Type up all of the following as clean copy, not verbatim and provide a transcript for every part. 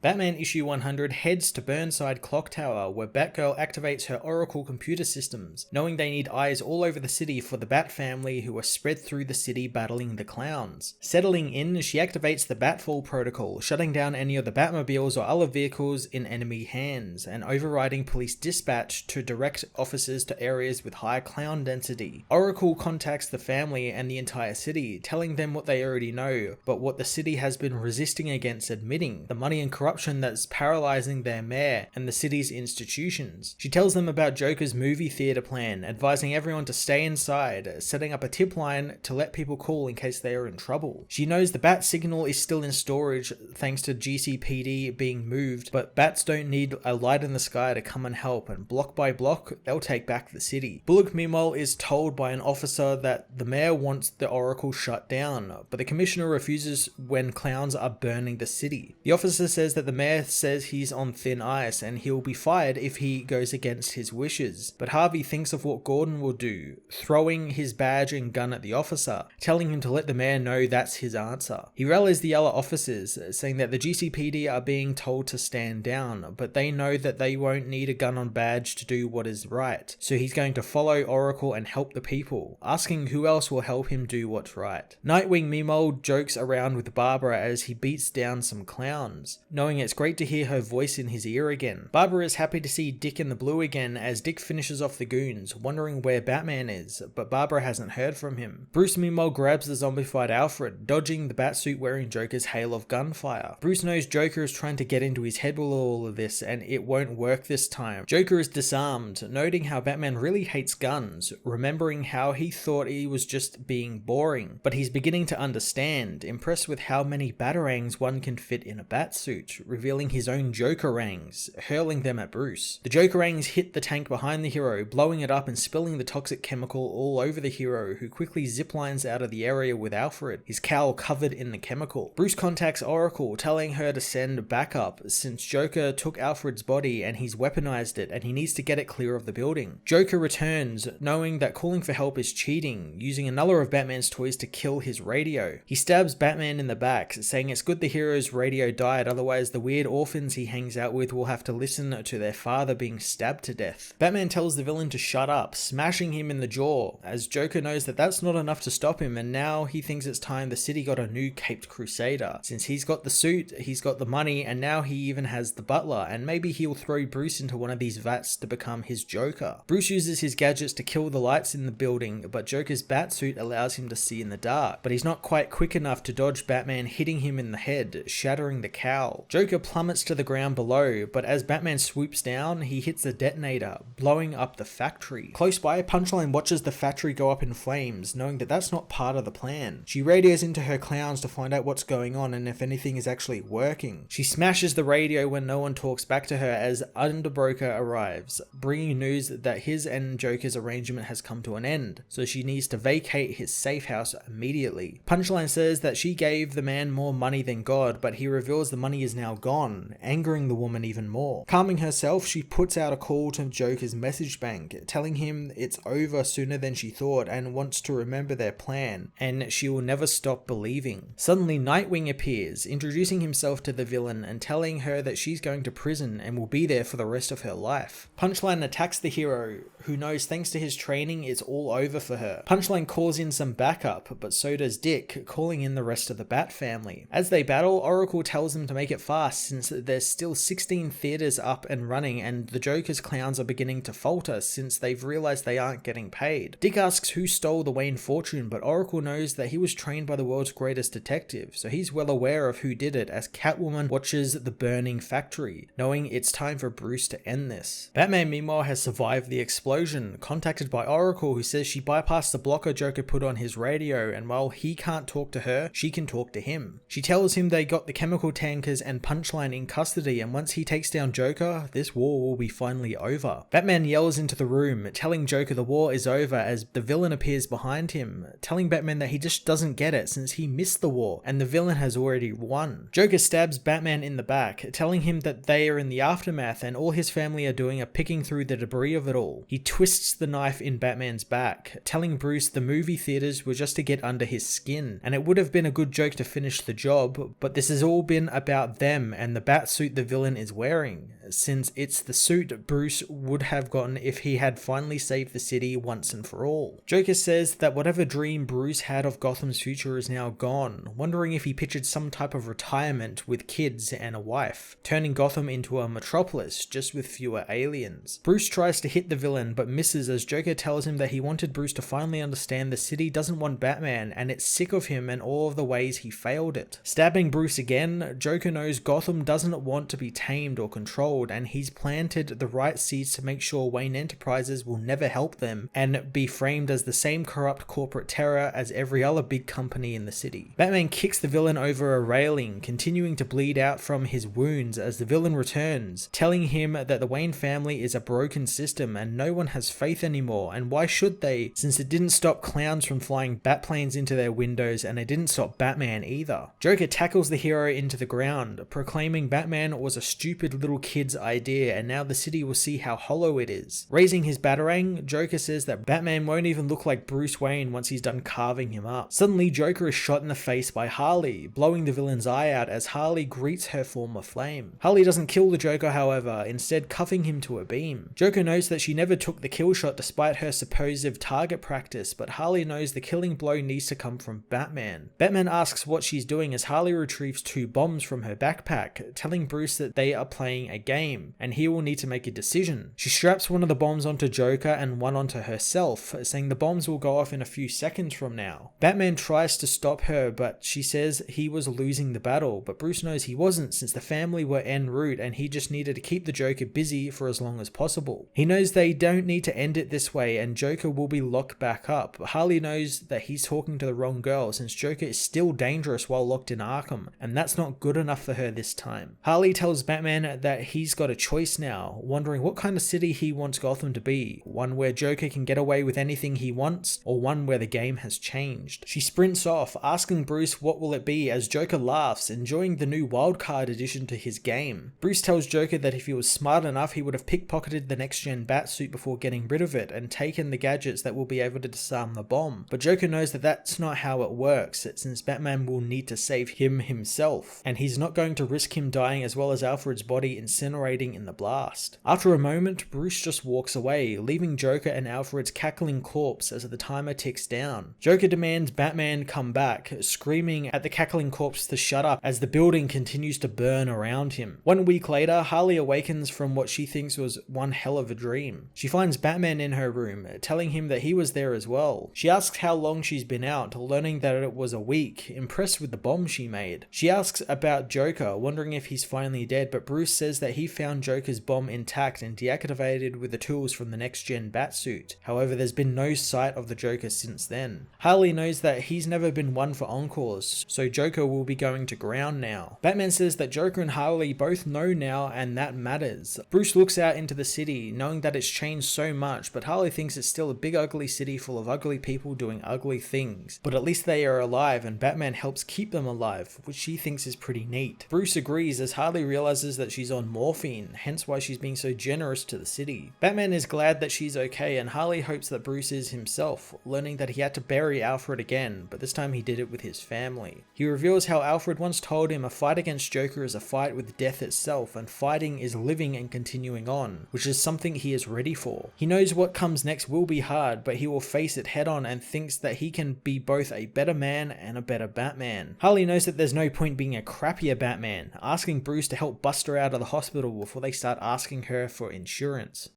Batman issue 100 heads to Burnside Clock Tower, where Batgirl activates her Oracle computer systems, knowing they need eyes all over the city for the Bat family who are spread through the city battling the clowns. Settling in, she activates the Batfall protocol, shutting down any of the Batmobiles or other vehicles in enemy hands, and overriding police dispatch to direct officers to areas with high clown density. Oracle contacts the family and the entire city, telling them what they already know, but what the city has been resisting against admitting: the money and corruption that's paralyzing their mayor and the city's institutions. She tells them about Joker's movie theater plan, advising everyone to stay inside, setting up a tip line to let people call in case they are in trouble. She knows the Bat signal is still in storage thanks to GCPD being moved, but Bats don't need a light in the sky to come and help, and block by block, they'll take back the city. Bullock meanwhile is told by an officer that the mayor wants the Oracle shut down, but the commissioner refuses when clowns are burning the city. The officer says that the mayor says he's on thin ice and he'll be fired if he goes against his wishes, but Harvey thinks of what Gordon will do, throwing his badge and gun at the officer, telling him to let the mayor know that's his answer. He rallies the other officers, saying that the GCPD are being told to stand down, but they know that they won't need a gun on badge to do what is right, so he's going to follow Oracle and help the people, asking who else will help him do what's right. Nightwing meanwhile jokes around with Barbara as he beats down some clowns, knowing it's great to hear her voice in his ear again. Barbara is happy to see Dick in the blue again as Dick finishes off the goons, wondering where Batman is, but Barbara hasn't heard from him. Bruce meanwhile grabs the zombified Alfred, dodging the Batsuit wearing Joker's hail of gunfire. Bruce knows Joker is trying to get into his head with all of this and it won't work this time. Joker is disarmed, noting how Batman really hates guns, remembering how he thought he was just being boring, but he's beginning to understand, impressed with how many batarangs one can fit in a Batsuit, revealing his own Jokerangs, hurling them at Bruce. The Jokerangs hit the tank behind the hero, blowing it up and spilling the toxic chemical all over the hero, who quickly ziplines out of the area with Alfred, his cowl covered in the chemical. Bruce contacts Oracle, telling her to send backup since Joker took Alfred's body and he's weaponized it and he needs to get it clear of the building. Joker returns, knowing that calling for help is cheating, using another of Batman's toys to kill his radio. He stabs Batman in the back, saying it's good the hero's radio died, otherwise the weird orphans he hangs out with will have to listen to their father being stabbed to death. Batman tells the villain to shut up, smashing him in the jaw, as Joker knows that that's not enough to stop him, and now he thinks it's time the city got a new caped crusader. Since he's got the suit, he's got the money, and now he even has the butler, and maybe he'll throw Bruce into one of these vats to become his Joker. Bruce uses his gadgets to kill the lights in the building, but Joker's batsuit allows him to see in the dark, but he's not quite quick enough to dodge Batman hitting him in the head, shattering the cowl. Joker plummets to the ground below, but as Batman swoops down, he hits the detonator, blowing up the factory. Close by, Punchline watches the factory go up in flames, knowing that that's not part of the plan. She radios into her clowns to find out what's going on and if anything is actually working. She smashes the radio when no one talks back to her as Underbroker arrives, bringing news that his and Joker's arrangement has come to an end, so she needs to vacate his safe house immediately. Punchline says that she gave the man more money than God, but he reveals the money is now gone, angering the woman even more. Calming herself, she puts out a call to Joker's message bank, telling him it's over sooner than she thought and wants to remember their plan, and she will never stop believing. Suddenly, Nightwing appears, introducing himself to the villain and telling her that she's going to prison and will be there for the rest of her life. Punchline attacks the hero, who knows thanks to his training it's all over for her. Punchline calls in some backup, but so does Dick, calling in the rest of the Bat family. As they battle, Oracle tells them to make it fast since there's still 16 theaters up and running and the Joker's clowns are beginning to falter since they've realized they aren't getting paid. Dick asks who stole the Wayne fortune, but Oracle knows that he was trained by the world's greatest detective, so he's well aware of who did it as Catwoman watches the burning factory, knowing it's time for Bruce to end this. Batman meanwhile has survived the explosion, contacted by Oracle, who says she bypassed the blocker Joker put on his radio, and while he can't talk to her, she can talk to him. She tells him they got the chemical tankers and Punchline in custody, and once he takes down Joker, this war will be finally over. Batman yells into the room, telling Joker the war is over as the villain appears behind him, telling Batman that he just doesn't get it since he missed the war and the villain has already won. Joker stabs Batman in the back, telling him that they are in the aftermath and all his family are doing are picking through the debris of it all. He twists the knife in Batman's back, telling Bruce the movie theaters were just to get under his skin, and it would have been a good joke to finish the job, but this has all been about them them and the bat suit the villain is wearing, since it's the suit Bruce would have gotten if he had finally saved the city once and for all. Joker says that whatever dream Bruce had of Gotham's future is now gone, wondering if he pictured some type of retirement with kids and a wife, turning Gotham into a metropolis just with fewer aliens. Bruce tries to hit the villain but misses as Joker tells him that he wanted Bruce to finally understand the city doesn't want Batman and it's sick of him and all of the ways he failed it. Stabbing Bruce again, Joker knows Gotham doesn't want to be tamed or controlled, and he's planted the right seeds to make sure Wayne Enterprises will never help them and be framed as the same corrupt corporate terror as every other big company in the city. Batman kicks the villain over a railing, continuing to bleed out from his wounds as the villain returns, telling him that the Wayne family is a broken system and no one has faith anymore, and why should they, since it didn't stop clowns from flying bat planes into their windows and it didn't stop Batman either. Joker tackles the hero into the ground, proclaiming Batman was a stupid little kid's idea and now the city will see how hollow it is. Raising his batarang, Joker says that Batman won't even look like Bruce Wayne once he's done carving him up. Suddenly Joker is shot in the face by Harley, blowing the villain's eye out as Harley greets her former flame. Harley doesn't kill the Joker however, instead cuffing him to a beam. Joker knows that she never took the kill shot despite her supposed target practice, but Harley knows the killing blow needs to come from Batman. Batman asks what she's doing as Harley retrieves 2 bombs from her backpack, telling Bruce that they are playing a game and he will need to make a decision. She straps one of the bombs onto Joker and one onto herself, saying the bombs will go off in a few seconds from now. Batman tries to stop her, but she says he was losing the battle, but Bruce knows he wasn't since the family were en route and he just needed to keep the Joker busy for as long as possible. He knows they don't need to end it this way and Joker will be locked back up. Harley knows that he's talking to the wrong girl since Joker is still dangerous while locked in Arkham, and that's not good enough for her this time. Harley tells Batman that he's got a choice now, wondering what kind of city he wants Gotham to be, one where Joker can get away with anything he wants, or one where the game has changed. She sprints off, asking Bruce what will it be as Joker laughs, enjoying the new wildcard addition to his game. Bruce tells Joker that if he was smart enough he would have pickpocketed the next-gen Batsuit before getting rid of it and taken the gadgets that will be able to disarm the bomb, but Joker knows that that's not how it works, since Batman will need to save him himself, and he's not going to risk him dying as well as Alfred's body incinerating in the blast. After a moment, Bruce just walks away, leaving Joker and Alfred's cackling corpse as the timer ticks down. Joker demands Batman come back, screaming at the cackling corpse to shut up as the building continues to burn around him. 1 week later, Harley awakens from what she thinks was one hell of a dream. She finds Batman in her room, telling him that he was there as well. She asks how long she's been out, learning that it was a week, impressed with the bomb she made. She asks about Joker, wondering if he's finally dead, but Bruce says that he found Joker's bomb intact and deactivated with the tools from the next-gen Batsuit. However, there's been no sight of the Joker since then. Harley knows that he's never been one for encores, so Joker will be going to ground now. Batman says that Joker and Harley both know now and that matters. Bruce looks out into the city, knowing that it's changed so much, but Harley thinks it's still a big ugly city full of ugly people doing ugly things. But at least they are alive and Batman helps keep them alive, which she thinks is pretty neat. Bruce agrees as Harley realizes that she's on morphine, hence why she's being so generous to the city. Batman is glad that she's okay and Harley hopes that Bruce is himself, learning that he had to bury Alfred again, but this time he did it with his family. He reveals how Alfred once told him a fight against Joker is a fight with death itself, and fighting is living and continuing on, which is something he is ready for. He knows what comes next will be hard, but he will face it head on and thinks that he can be both a better man and a better Batman. Harley knows that there's no point being a crappier Batman, asking Bruce to help bust her out of the hospital before they start asking her for insurance.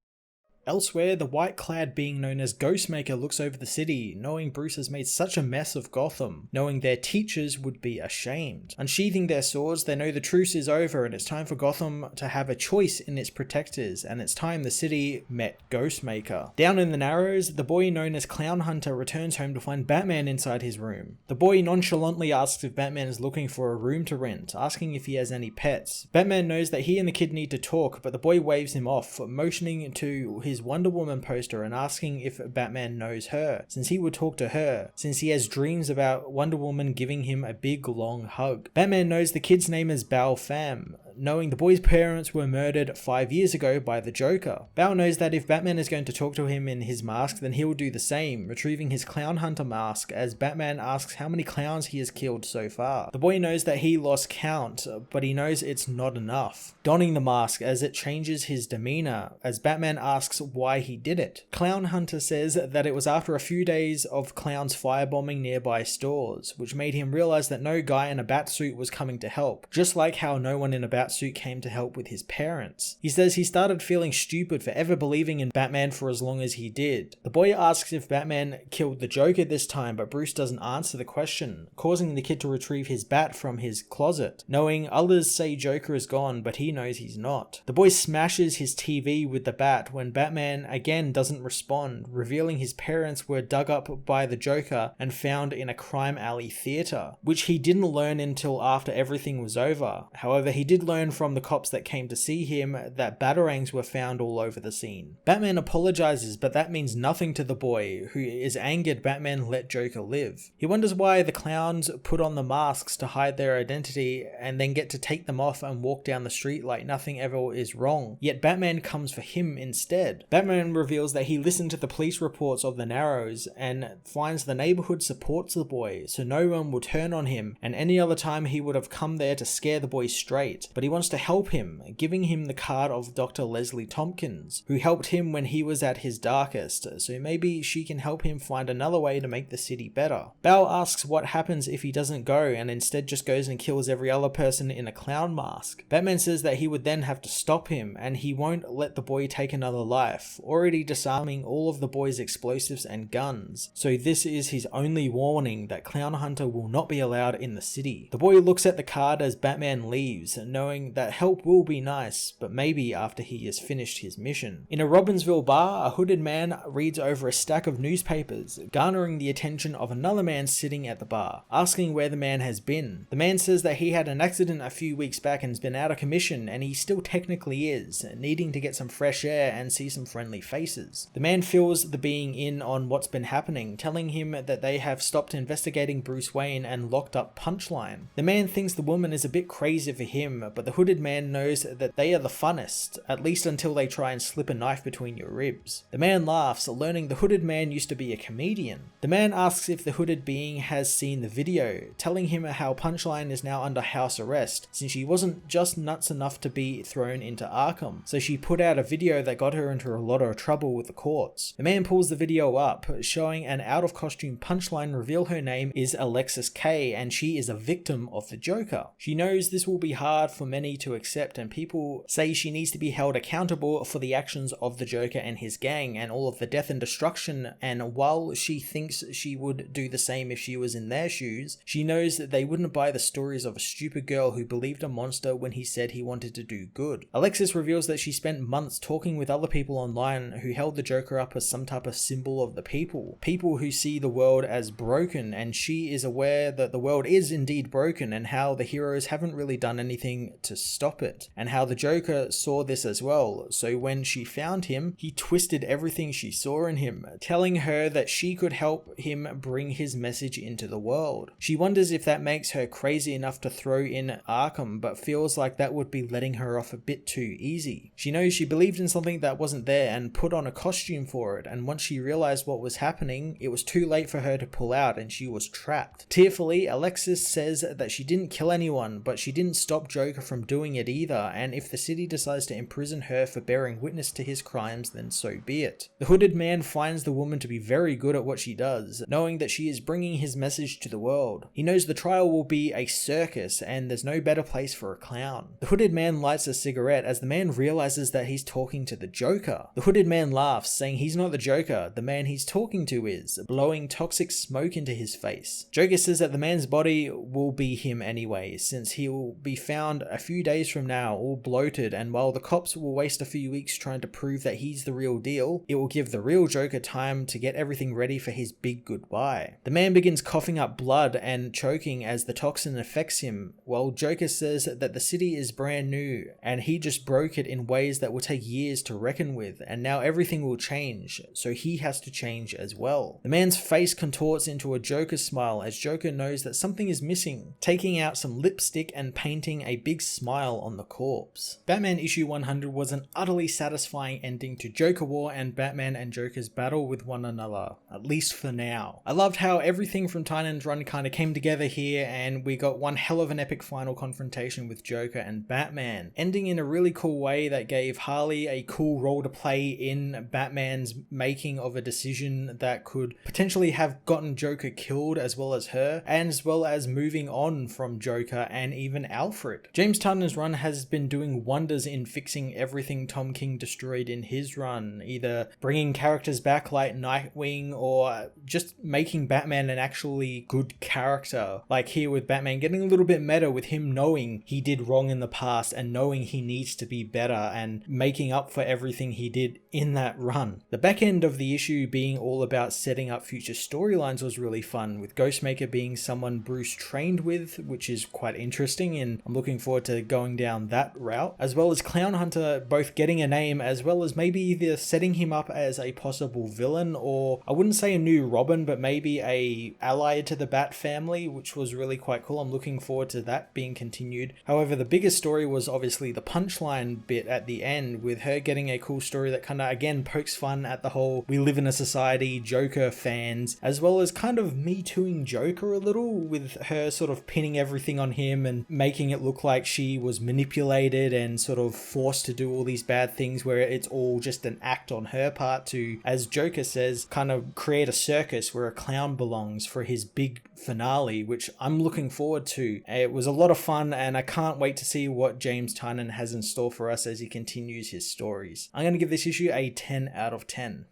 Elsewhere, the white-clad being known as Ghostmaker looks over the city, knowing Bruce has made such a mess of Gotham, knowing their teachers would be ashamed. Unsheathing their swords, they know the truce is over and it's time for Gotham to have a choice in its protectors, and it's time the city met Ghostmaker. Down in the Narrows, the boy known as Clown Hunter returns home to find Batman inside his room. The boy nonchalantly asks if Batman is looking for a room to rent, asking if he has any pets. Batman knows that he and the kid need to talk, but the boy waves him off, motioning to his Wonder Woman poster and asking if Batman knows her, since he would talk to her, since he has dreams about Wonder Woman giving him a big long hug. Batman knows the kid's name is Bao Pham, knowing the boy's parents were murdered 5 years ago by the Joker. Bale knows that if Batman is going to talk to him in his mask, then he will do the same, retrieving his clown hunter mask as Batman asks how many clowns he has killed so far. The boy knows that he lost count, but he knows it's not enough, donning the mask as it changes his demeanor as Batman asks why he did it. Clown Hunter says that it was after a few days of clowns firebombing nearby stores, which made him realize that no guy in a bat suit was coming to help, just like how no one in a bat suit came to help with his parents. He says he started feeling stupid for ever believing in Batman for as long as he did. The boy asks if Batman killed the Joker this time, but Bruce doesn't answer the question, causing the kid to retrieve his bat from his closet, knowing others say Joker is gone, but he knows he's not. The boy smashes his TV with the bat when Batman again doesn't respond, revealing his parents were dug up by the Joker and found in a crime alley theater, which he didn't learn until after everything was over. However, he did learn from the cops that came to see him that batarangs were found all over the scene. Batman apologizes, but that means nothing to the boy, who is angered Batman let Joker live. He wonders why the clowns put on the masks to hide their identity and then get to take them off and walk down the street like nothing ever is wrong, yet Batman comes for him instead. Batman reveals that he listened to the police reports of the Narrows and finds the neighborhood supports the boy, so no one will turn on him, and any other time he would have come there to scare the boy straight, but he wants to help him, giving him the card of Dr. Leslie Tompkins, who helped him when he was at his darkest, so maybe she can help him find another way to make the city better. Bale asks what happens if he doesn't go and instead just goes and kills every other person in a clown mask. Batman says that he would then have to stop him, and he won't let the boy take another life, already disarming all of the boy's explosives and guns, so this is his only warning that Clown Hunter will not be allowed in the city. The boy looks at the card as Batman leaves, knowing that help will be nice, but maybe after he has finished his mission. In a Robbinsville bar, a hooded man reads over a stack of newspapers, garnering the attention of another man sitting at the bar, asking where the man has been. The man says that he had an accident a few weeks back and has been out of commission, and he still technically is, needing to get some fresh air and see some friendly faces. The man fills the being in on what's been happening, telling him that they have stopped investigating Bruce Wayne and locked up Punchline. The man thinks the woman is a bit crazy for him, but the hooded man knows that they are the funnest, at least until they try and slip a knife between your ribs. The man laughs, learning the hooded man used to be a comedian. The man asks if the hooded being has seen the video, telling him how Punchline is now under house arrest, since she wasn't just nuts enough to be thrown into Arkham, so she put out a video that got her into a lot of trouble with the courts. The man pulls the video up, showing an out-of-costume Punchline reveal her name is Alexis K, and she is a victim of the Joker. She knows this will be hard for many to accept, and people say she needs to be held accountable for the actions of the Joker and his gang and all of the death and destruction, and while she thinks she would do the same if she was in their shoes, she knows that they wouldn't buy the stories of a stupid girl who believed a monster when he said he wanted to do good. Alexis reveals that she spent months talking with other people online who held the Joker up as some type of symbol of the people who see the world as broken, and she is aware that the world is indeed broken and how the heroes haven't really done anything to stop it, and how the Joker saw this as well, so when she found him, he twisted everything she saw in him, telling her that she could help him bring his message into the world. She wonders if that makes her crazy enough to throw in Arkham, but feels like that would be letting her off a bit too easy. She knows she believed in something that wasn't there and put on a costume for it, and once she realized what was happening, it was too late for her to pull out and she was trapped. Tearfully, Alexis says that she didn't kill anyone, but she didn't stop Joker from doing it either, and if the city decides to imprison her for bearing witness to his crimes, then so be it. The hooded man finds the woman to be very good at what she does, knowing that she is bringing his message to the world. He knows the trial will be a circus, and there's no better place for a clown. The hooded man lights a cigarette as the man realizes that he's talking to the Joker. The hooded man laughs, saying he's not the Joker, the man he's talking to is, blowing toxic smoke into his face. Joker says that the man's body will be him anyway, since he will be found a few days from now all bloated, and while the cops will waste a few weeks trying to prove that he's the real deal, it will give the real Joker time to get everything ready for his big goodbye. The man begins coughing up blood and choking as the toxin affects him, while Joker says that the city is brand new and he just broke it in ways that will take years to reckon with, and now everything will change, so he has to change as well. The man's face contorts into a Joker smile as Joker knows that something is missing, taking out some lipstick and painting a big smile on the corpse. Batman issue 100 was an utterly satisfying ending to Joker War and Batman and Joker's battle with one another, at least for now. I loved how everything from Tynan's run kind of came together here, and we got one hell of an epic final confrontation with Joker and Batman, ending in a really cool way that gave Harley a cool role to play in Batman's making of a decision that could potentially have gotten Joker killed as well as her, and as well as moving on from Joker and even Alfred. James Tynan's run has been doing wonders in fixing everything Tom King destroyed in his run, either bringing characters back like Nightwing or just making Batman an actually good character. Like here with Batman getting a little bit meta with him knowing he did wrong in the past and knowing he needs to be better and making up for everything he did in that run. The back end of the issue being all about setting up future storylines was really fun, with Ghostmaker being someone Bruce trained with, which is quite interesting, and I'm looking forward to going down that route, as well as Clown Hunter both getting a name as well as maybe either setting him up as a possible villain, or I wouldn't say a new Robin, but maybe a ally to the Bat family, which was really quite cool. I'm looking forward to that being continued. However, the biggest story was obviously the punchline bit at the end, with her getting a cool story that kind of again pokes fun at the whole we live in a society Joker fans, as well as kind of me tooing Joker a little, with her sort of pinning everything on him and making it look like she was manipulated and sort of forced to do all these bad things, where it's all just an act on her part to, as Joker says, kind of create a circus where a clown belongs for his big finale, which I'm looking forward to. It was a lot of fun, and I can't wait to see what James Tynan has in store for us as he continues his stories. I'm going to give this issue a 10 out of 10.